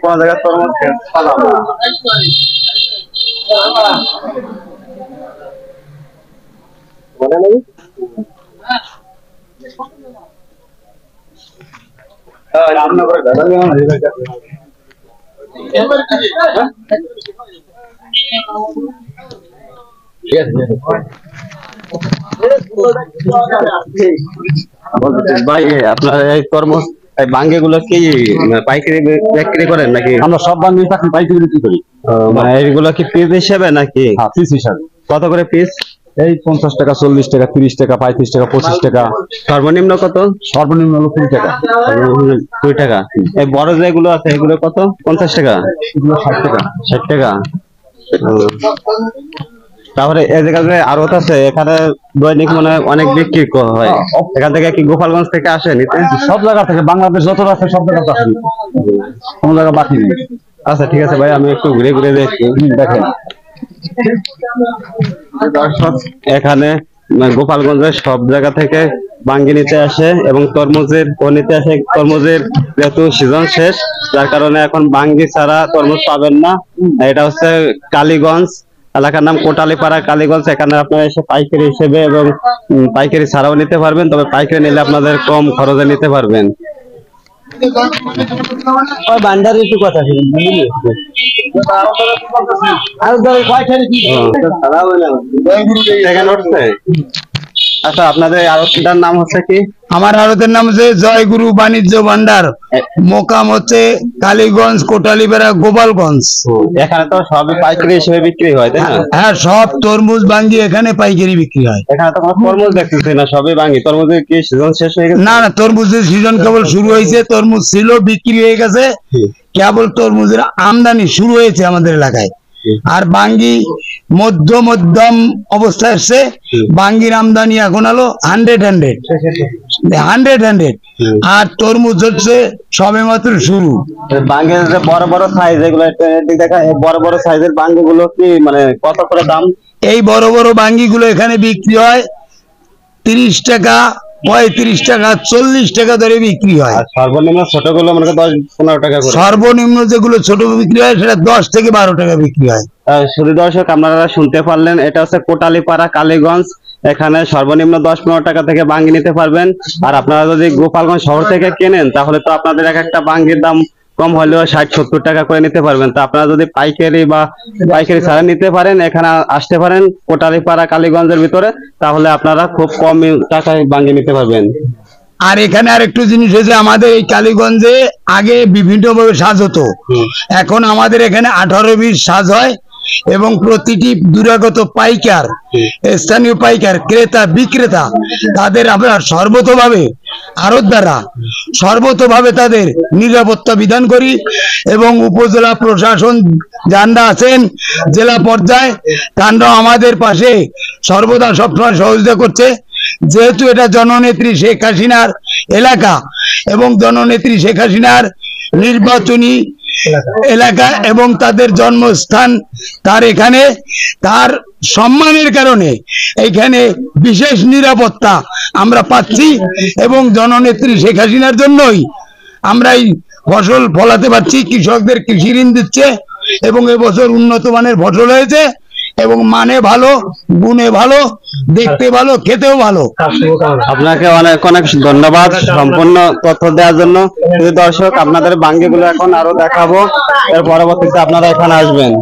কোন জায়গায় তরমুজ পালাম না। ভাই আপনার এই তরমুজ বাঙ্গি গুলো কি পাইকারি বিক্রি করেন নাকি? আমরা সব বাঙ্গি পাইকারি বিক্রি করি। মানে এইগুলো কি পিস হিসেবে নাকি? পিস হিসাবে। কত করে পিস? এই 50 টাকা, 40 টাকা, 30 টাকা, 35 টাকা, 25 টাকা। সর্বনিম্ন কত? সর্বনিম্ন হলো 20 টাকা। 2 টাকা। এই বড় যেগুলো আছে এগুলো কত? 50 টাকা। এগুলো 60 টাকা। 60 টাকা। তারপরে এই জায়গায় আরো আছে, এখানে দৈনিক মানে অনেক বিক্রি হয়। এখান থেকে কি গোপালগঞ্জ থেকে আসে নিতে? সব জায়গা থেকে, বাংলাদেশ যত আছে সব জায়গা থেকে। কোন জায়গা বাকি নেই। আচ্ছা ঠিক আছে ভাই, আমি একটু ঘুরে ঘুরে দেখি। দেখেন এখানে গোপালগঞ্জের সব জায়গা থেকে বাঙ্গি নিতে আসে এবং তরমুজের নিতে আসে। তরমুজের যেহেতু সিজন শেষ, যার কারণে এখন বাঙ্গি ছাড়া তরমুজ পাবেন না। এটা হচ্ছে কালীগঞ্জ, এলাকার নাম কোটালীপাড়া, কালীগঞ্জ। এখানে আপনারা এসে পাইকারি হিসেবে এবং পাইকারি ছাড়াও নিতে পারবেন, তবে পাইকারি নিলে আপনাদের কম খরচে নিতে পারবেন। বান্ডার একটু কথা আচ্ছা, আপনাদের আড়তটার নাম হচ্ছে কি? আমার আড়তের নাম হচ্ছে জয়গুরু বাণিজ্য ভান্ডার, মোকাম হচ্ছে কালীগঞ্জ, কোটালীপাড়া, গোপালগঞ্জ। এখানে তো সবই পাইকারি হিসেবে বিক্রি হয়, তাই না? হ্যাঁ, সব তরমুজ বাঙ্গি এখানে পাইকারি বিক্রি হয়। এখানে তো কোনো তরমুজ দেখতেছি না, সবই বাঙ্গি। তরমুজের কি সিজন শেষ হয়ে গেছে? না না, তরমুজের সিজন কেবল শুরু হয়েছে। তরমুজ ছিল, বিক্রি হয়ে গেছে। কেবল তরমুজের আমদানি শুরু হয়েছে আমাদের এলাকায়। আর বাঙ্গি মধ্যম অবস্থায় এসছে। বাঙ্গির আমদানি এখন হলো 100। আর তরমুজ হচ্ছে সবে মাত্র শুরু। বাঙ্গির যে বড় বড় সাইজ, এগুলো দেখা, বড় বড় সাইজের বাঙ্গি গুলো কি মানে কত করে দাম? এই বড় বড় বাঙ্গি গুলো এখানে বিক্রি হয় 30 টাকা, 35 টাকা, 40 টাকা ধরে বিক্রি হয়। সর্বনিম্ন ছোট গুলো মনে করেন 10-15 টাকা করে। সর্বনিম্ন যেগুলো ছোট বিক্রি হয় সেটা 10 থেকে 12 টাকা বিক্রি হয়। শুধু দর্শক, আপনারা শুনতে পারলেন, এটা হচ্ছে কোটালীপাড়া, কালীগঞ্জ। এখানে সর্বনিম্ন 10-15 টাকা থেকে বাঙ্গি নিতে পারবেন। আর আপনারা যদি গোপালগঞ্জ শহর থেকে কেনেন, তাহলে তো আপনাদের এক একটা বাঙ্গির দাম কম হলেও 60-70 টাকা করে নিতে পারবেন। তা আপনারা যদি পাইকারি ছাড়া নিতে পারেন, এখানে আসতে পারেন কোটালীপাড়া, কালীগঞ্জের ভিতরে, তাহলে আপনারা খুব কম টাকায় বাঙ্গি নিতে পারবেন। আর এখানে আর একটু জিনিস হয়েছে, আমাদের এই কালীগঞ্জে আগে বিভিন্ন ভাবে সাজ হতো। এখন আমাদের এখানে 18-20 সাজ হয় এবং প্রতিটি দূরাগত পাইকার, স্থানীয় পাইকার, ক্রেতা, বিক্রেতা, তাদের আমরা সর্বতোভাবে আড়ত দ্বারা সর্বতোভাবে তাদের নিরাপত্তা বিধান করি। এবং উপজেলা প্রশাসন যারা আছেন জেলা পর্যায়ে, তারাও আমাদের পাশে সর্বদা সবসময় সহযোগিতা করছে। যেহেতু এটা জননেত্রী শেখ হাসিনার এলাকা এবং জননেত্রী শেখ হাসিনার নির্বাচনী এলাকা এবং তাদের জন্মস্থান, তার এখানে তার সম্মানের কারণে এখানে বিশেষ নিরাপত্তা আমরা পাচ্ছি। এবং জননেত্রী শেখ হাসিনার জন্যই আমরা এই ফসল ফলাতে পারছি। কৃষকদের কৃষি ঋণ দিচ্ছে এবং এবছর উন্নত মানের ফসল হয়েছে এবং মানে ভালো, গুণে ভালো, দেখতে ভালো, খেতেও ভালো। আপনাকে অনেক অনেক ধন্যবাদ সম্পূর্ণ তথ্য দেওয়ার জন্য। দর্শক, আপনাদের বাঙ্গি গুলো এখন আরো দেখাবো, এর পরবর্তীতে আপনারা এখানে আসবেন।